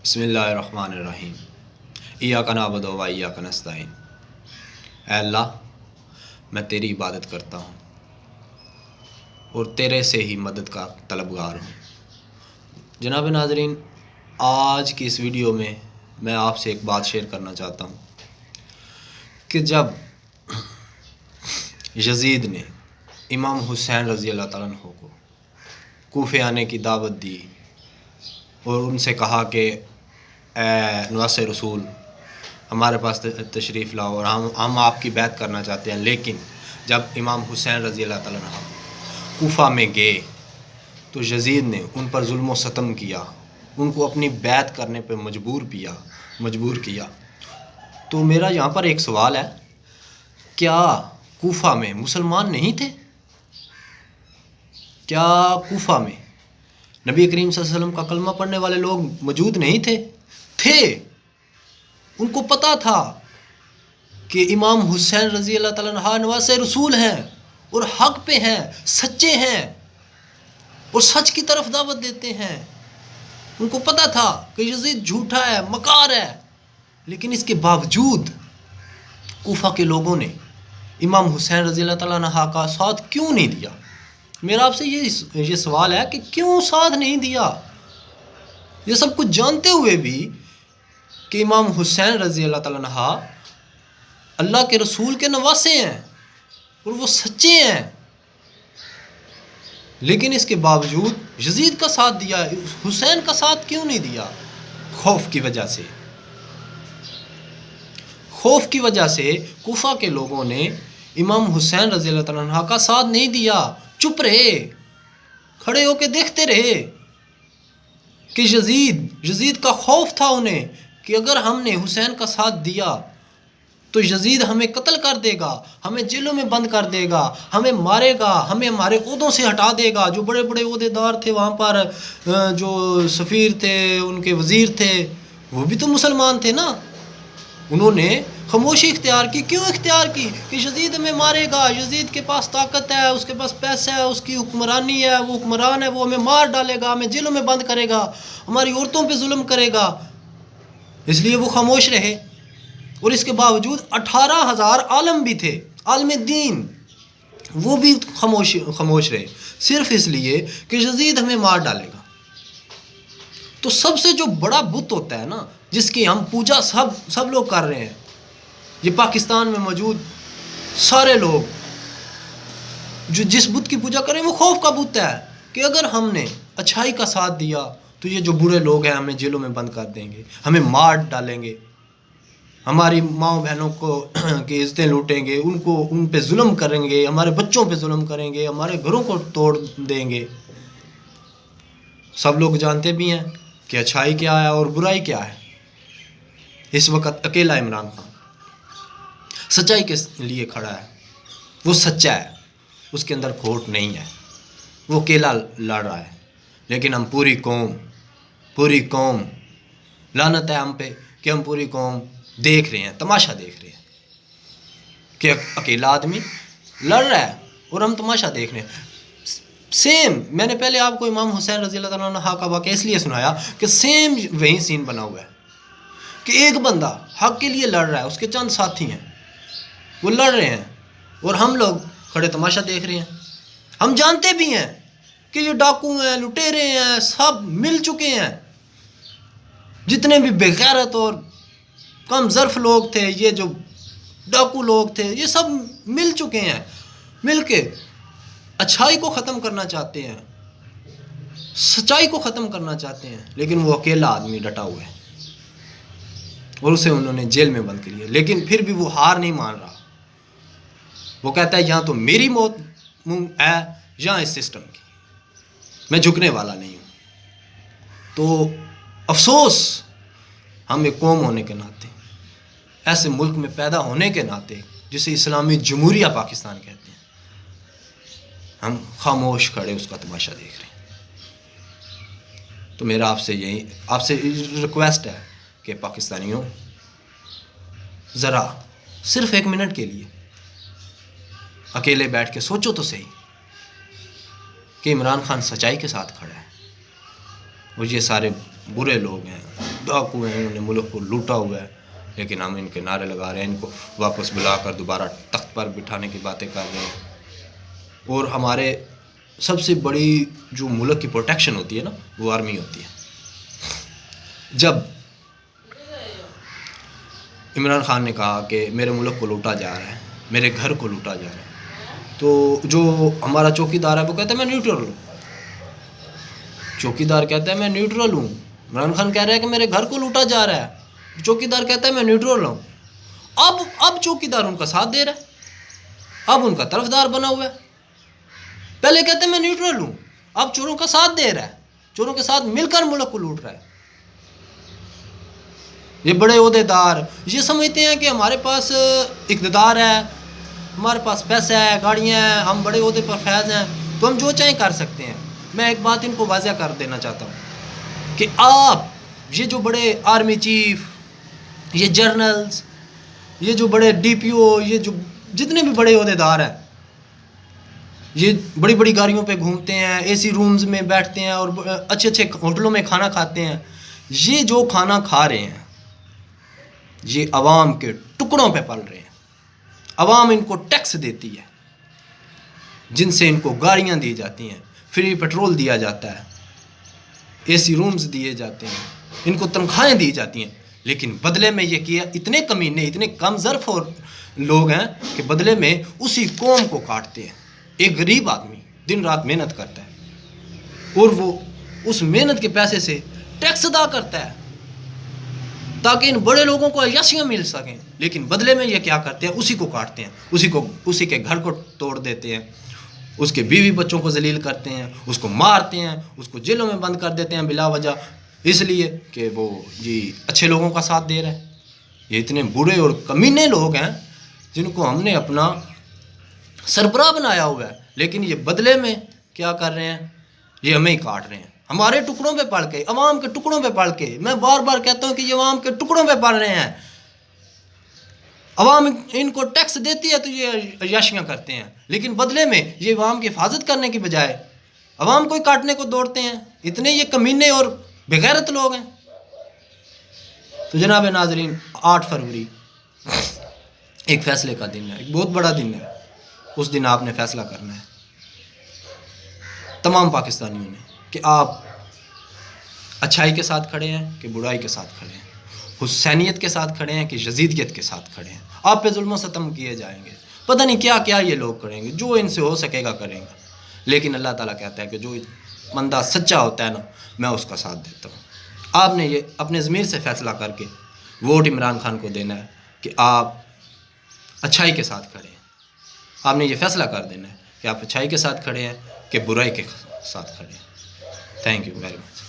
بسم اللہ الرحمن الرحیم ایاک نعبد و ایاک نستعین۔ اے اللہ، میں تیری عبادت کرتا ہوں اور تیرے سے ہی مدد کا طلبگار ہوں۔ جناب ناظرین، آج کی اس ویڈیو میں آپ سے ایک بات شیئر کرنا چاہتا ہوں کہ جب یزید نے امام حسین رضی اللہ تعالیٰ عنہ کو کوفے آنے کی دعوت دی اور ان سے کہا کہ اے نواسِ رسول، ہمارے پاس تشریف لاؤ اور ہم آپ کی بیعت کرنا چاہتے ہیں، لیکن جب امام حسین رضی اللہ تعالیٰ عنہ کوفہ میں گئے تو یزید نے ان پر ظلم و ستم کیا، ان کو اپنی بیعت کرنے پہ مجبور کیا۔ تو میرا یہاں پر ایک سوال ہے، کیا کوفہ میں مسلمان نہیں تھے؟ کیا کوفہ میں نبی کریم صلی اللہ علیہ وسلم کا کلمہ پڑھنے والے لوگ موجود نہیں تھے؟ ان کو پتہ تھا کہ امام حسین رضی اللہ تعالیٰ عنہ نواسِ رسول ہیں اور حق پہ ہیں، سچے ہیں اور سچ کی طرف دعوت دیتے ہیں۔ ان کو پتہ تھا کہ یزید جھوٹا ہے، مکار ہے، لیکن اس کے باوجود کوفہ کے لوگوں نے امام حسین رضی اللہ تعالیٰ عنہ کا ساتھ کیوں نہیں دیا؟ میرا آپ سے یہ سوال ہے کہ کیوں ساتھ نہیں دیا؟ یہ سب کچھ جانتے ہوئے بھی کہ امام حسین رضی اللہ تعالیٰ عنہ اللہ کے رسول کے نواسے ہیں اور وہ سچے ہیں، لیکن اس کے باوجود یزید کا ساتھ دیا، حسین کا ساتھ کیوں نہیں دیا؟ خوف کی وجہ سے کوفہ کے لوگوں نے امام حسین رضی اللہ تعالیٰ عنہ کا ساتھ نہیں دیا، چپ رہے، کھڑے ہو کے دیکھتے رہے کہ یزید کا خوف تھا انہیں کہ اگر ہم نے حسین کا ساتھ دیا تو یزید ہمیں قتل کر دے گا، ہمیں جیلوں میں بند کر دے گا، ہمیں مارے گا، ہمیں ہمارے عہدوں سے ہٹا دے گا۔ جو بڑے بڑے عہدے دار تھے وہاں پر، جو سفیر تھے، ان کے وزیر تھے، وہ بھی تو مسلمان تھے نا۔ انہوں نے خاموشی اختیار کی۔ کیوں اختیار کی؟ کہ یزید ہمیں مارے گا، یزید کے پاس طاقت ہے، اس کے پاس پیسہ ہے، اس کی حکمرانی ہے، وہ حکمران ہے، وہ ہمیں مار ڈالے گا، ہمیں جیلوں میں بند کرے گا، ہماری عورتوں پہ ظلم کرے گا، اس لیے وہ خاموش رہے۔ اور اس کے باوجود 18,000 عالم بھی تھے، عالم دین، وہ بھی خاموش رہے، صرف اس لیے کہ یزید ہمیں مار ڈالے گا۔ تو سب سے جو بڑا بت ہوتا ہے نا، جس کی ہم پوجا سب لوگ کر رہے ہیں، یہ پاکستان میں موجود سارے لوگ جو جس بت کی پوجا کریں وہ خوف کا بت ہے کہ اگر ہم نے اچھائی کا ساتھ دیا تو یہ جو برے لوگ ہیں ہمیں جیلوں میں بند کر دیں گے، ہمیں مار ڈالیں گے، ہماری ماؤں بہنوں کو کی عزتیں لوٹیں گے، ان پہ ظلم کریں گے، ہمارے بچوں پہ ظلم کریں گے، ہمارے گھروں کو توڑ دیں گے۔ سب لوگ جانتے بھی ہیں کہ اچھائی کیا ہے اور برائی کیا ہے۔ اس وقت اکیلا عمران خان سچائی کے لیے کھڑا ہے، وہ سچا ہے، اس کے اندر کھوٹ نہیں ہے، وہ اکیلا لڑ رہا ہے، لیکن ہم پوری قوم لعنت ہے ہم پہ کہ ہم پوری قوم دیکھ رہے ہیں، تماشا دیکھ رہے ہیں کہ اکیلا آدمی لڑ رہا ہے اور ہم تماشا دیکھ رہے ہیں۔ سیم میں نے پہلے آپ کو امام حسین رضی اللہ تعالیٰ عنہ کا واقعہ اس لیے سنایا کہ سیم وہی سین بنا ہوا ہے کہ ایک بندہ حق کے لیے لڑ رہا ہے، اس کے چند ساتھی ہیں، وہ لڑ رہے ہیں اور ہم لوگ کھڑے تماشا دیکھ رہے ہیں۔ ہم جانتے بھی ہیں کہ یہ ڈاکو ہیں، لٹیرے ہیں، سب مل چکے ہیں، جتنے بھی بے غیرت اور کم ظرف لوگ تھے، یہ جو ڈاکو لوگ تھے، یہ سب مل چکے ہیں، مل کے اچھائی کو ختم کرنا چاہتے ہیں، سچائی کو ختم کرنا چاہتے ہیں، لیکن وہ اکیلا آدمی ڈٹا ہوا ہے اور اسے انہوں نے جیل میں بند کر لیا، لیکن پھر بھی وہ ہار نہیں مان رہا۔ وہ کہتا ہے یہاں تو میری موت ہے یہاں اس سسٹم کی، میں جھکنے والا نہیں ہوں۔ تو افسوس، ہم ایک قوم ہونے کے ناطے، ایسے ملک میں پیدا ہونے کے ناطے جسے اسلامی جمہوریہ پاکستان کہتے ہیں، ہم خاموش کھڑے اس کا تماشا دیکھ رہے ہیں۔ تو میرا آپ سے ریکویسٹ ہے کہ پاکستانیوں، ذرا صرف 1 منٹ کے لیے اکیلے بیٹھ کے سوچو تو صحیح کہ عمران خان سچائی کے ساتھ کھڑا ہے اور یہ سارے برے لوگ ہیں، ڈاکو ہیں، انہوں نے ملک کو لوٹا ہوا ہے، لیکن ہم ان کے نعرے لگا رہے ہیں، ان کو واپس بلا کر دوبارہ تخت پر بٹھانے کی باتیں کر رہے ہیں۔ اور ہمارے سب سے بڑی جو ملک کی پروٹیکشن ہوتی ہے نا، وہ آرمی ہوتی ہے۔ جب عمران خان نے کہا کہ میرے ملک کو لوٹا جا رہا ہے، میرے گھر کو لوٹا جا رہا ہے، تو جو ہمارا چوکی دار ہے وہ کہتا ہے میں نیوٹرل ہوں۔ چوکی دار کہتا ہے میں نیوٹرل ہوں۔ عمران خان کہہ رہا ہے کہ میرے گھر کو لوٹا جا رہا ہے، چوکی دار کہتا ہے میں نیوٹرل ہوں۔ اب چوکی دار ان کا ساتھ دے رہا ہے، اب ان کا طرفدار بنا ہوا ہے۔ پہلے کہتے ہیں میں نیوٹرل ہوں، اب چوروں کا ساتھ دے رہا ہے، چوروں کے ساتھ مل کر ملک کو لوٹ رہا ہے۔ یہ بڑے عہدے دار یہ سمجھتے ہیں کہ ہمارے پاس اقتدار ہے، ہمارے پاس پیسہ ہے، گاڑیاں ہیں، ہم بڑے عہدے پر فیض ہیں، تو ہم جو چاہیں کر سکتے ہیں۔ میں ایک بات ان کو واضح کر دینا چاہتا ہوں کہ آپ یہ جو بڑے آرمی چیف، یہ جرنلز، یہ جو بڑے ڈی پی او، یہ جو جتنے بھی بڑے عہدے دار ہیں، یہ بڑی بڑی گاڑیوں پہ گھومتے ہیں، اے سی رومز میں بیٹھتے ہیں اور اچھے اچھے ہوٹلوں میں کھانا کھاتے ہیں۔ یہ جو کھانا کھا رہے ہیں یہ عوام کے ٹکڑوں پہ پل رہے ہیں۔ عوام ان کو ٹیکس دیتی ہے، جن سے ان کو گاڑیاں دی جاتی ہیں، فری پیٹرول دیا جاتا ہے، اے سی رومز دیے جاتے ہیں، ان کو تنخواہیں دی جاتی ہیں، لیکن بدلے میں یہ کیا اتنے کمینے، اتنے کم ظرف اور لوگ ہیں کہ بدلے میں اسی قوم کو کاٹتے ہیں۔ ایک غریب آدمی دن رات محنت کرتا ہے اور وہ اس محنت کے پیسے سے ٹیکس ادا کرتا ہے تاکہ ان بڑے لوگوں کو عیاشیاں مل سکیں، لیکن بدلے میں یہ کیا کرتے ہیں، اسی کو کاٹتے ہیں، اسی کے گھر کو توڑ دیتے ہیں، اس کے بیوی بچوں کو ذلیل کرتے ہیں، اس کو مارتے ہیں، اس کو جیلوں میں بند کر دیتے ہیں بلا وجہ، اس لیے کہ وہ اچھے لوگوں کا ساتھ دے رہا ہے۔ یہ اتنے برے اور کمینے لوگ ہیں جن کو ہم نے اپنا سربراہ بنایا ہوا ہے، لیکن یہ بدلے میں کیا کر رہے ہیں، یہ ہمیں ہی کاٹ رہے ہیں، ہمارے ٹکڑوں پہ پڑ کے، عوام کے ٹکڑوں پہ پڑ کے۔ میں بار بار کہتا ہوں کہ یہ عوام کے ٹکڑوں پہ پڑ رہے ہیں۔ عوام ان کو ٹیکس دیتی ہے تو یہ عیاشیاں کرتے ہیں، لیکن بدلے میں یہ عوام کی حفاظت کرنے کی بجائے عوام کو ہی کاٹنے کو دوڑتے ہیں۔ اتنے یہ کمینے اور بغیرت لوگ ہیں۔ تو جناب ناظرین، 8 فروری ایک فیصلے کا دن ہے، ایک بہت بڑا دن ہے۔ اس دن آپ نے فیصلہ کرنا ہے، تمام پاکستانیوں نے، کہ آپ اچھائی کے ساتھ کھڑے ہیں کہ برائی کے ساتھ کھڑے ہیں، حسینیت کے ساتھ کھڑے ہیں کہ یزیدیت کے ساتھ کھڑے ہیں۔ آپ پہ ظلم و ستم کیے جائیں گے، پتہ نہیں کیا کیا یہ لوگ کریں گے، جو ان سے ہو سکے گا کریں گا، لیکن اللہ تعالیٰ کہتا ہے کہ جو بندہ سچا ہوتا ہے نا، میں اس کا ساتھ دیتا ہوں۔ آپ نے یہ اپنے ضمیر سے فیصلہ کر کے ووٹ عمران خان کو دینا ہے کہ آپ اچھائی کے ساتھ کھڑے ہیں۔ آپ نے یہ فیصلہ کر دینا ہے کہ آپ اچھائی کے ساتھ کھڑے ہیں کہ برائی کے ساتھ کھڑے ہیں۔ Thank you very much.